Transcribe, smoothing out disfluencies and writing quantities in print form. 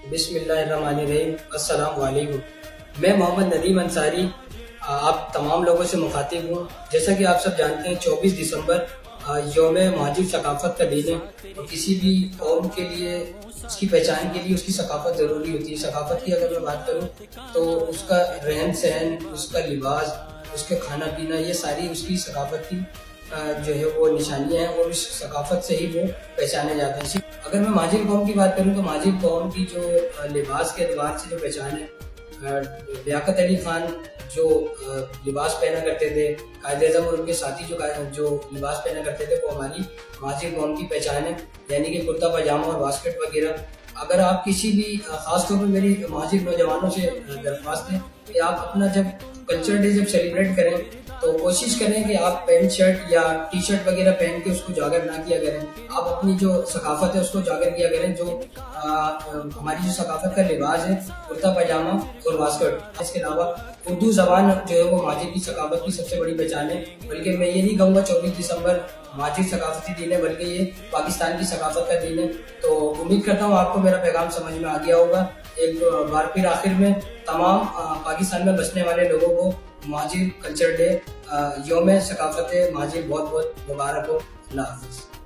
بسم اللہ الرحمن الرحیم۔ السلام علیکم۔ میں محمد ندیم انصاری آپ تمام لوگوں سے مخاطب ہوں۔ جیسا کہ آپ سب جانتے ہیں 24 دسمبر یوم مہاجر ثقافت کا دن ہے، اور کسی بھی قوم کے لیے اس کی پہچان کے لیے اس کی ثقافت ضروری ہوتی ہے۔ ثقافت کی اگر میں بات کروں تو اس کا رہن سہن، اس کا لباس، اس کے کھانا پینا، یہ ساری اس کی ثقافت کی جو ہے وہ نشانیاں ہیں، اور اس ثقافت سے ہی وہ پہچانے جاتے ہیں۔ اگر میں مہاجر قوم کی بات کروں تو مہاجر قوم کی جو لباس کے اعتبار سے جو پہچان ہے، لیاقت علی خان جو لباس پہنا کرتے تھے، قائد اعظم اور ان کے ساتھی جو لباس پہنا کرتے تھے، وہ ہماری مہاجر قوم کی پہچان ہے، یعنی کہ کرتا پاجامہ اور واسکٹ وغیرہ۔ اگر آپ کسی بھی خاص طور پہ میری مہاجر نوجوانوں سے درخواست ہے کہ آپ اپنا جب کلچر ڈے جب سیلیبریٹ کریں تو کوشش کریں کہ آپ پینٹ شرٹ یا ٹی شرٹ وغیرہ پہن کے اس کو اجاگر نہ کیا کریں۔ آپ اپنی جو ثقافت ہے اس کو اجاگر کیا کریں۔ جو ہماری جو ثقافت کا لباس ہے، کرتا پاجامہ اور واسکٹ، اس کے علاوہ اردو زبان جو ہے وہ مہاجر کی ثقافت کی سب سے بڑی پہچان ہے۔ بلکہ میں یہ نہیں کہوں گا 24 دسمبر مہاجر ثقافتی دن ہے، بلکہ یہ پاکستان کی ثقافت کا دن ہے۔ تو امید کرتا ہوں آپ کو میرا پیغام سمجھ میں آ گیا ہوگا۔ ایک بار پھر آخر میں تمام پاکستان میں بسنے والے لوگوں کو مہاجر کلچر ڈے، یوم ثقافت مہاجر بہت بہت مبارک ہو۔ اللہ حافظ۔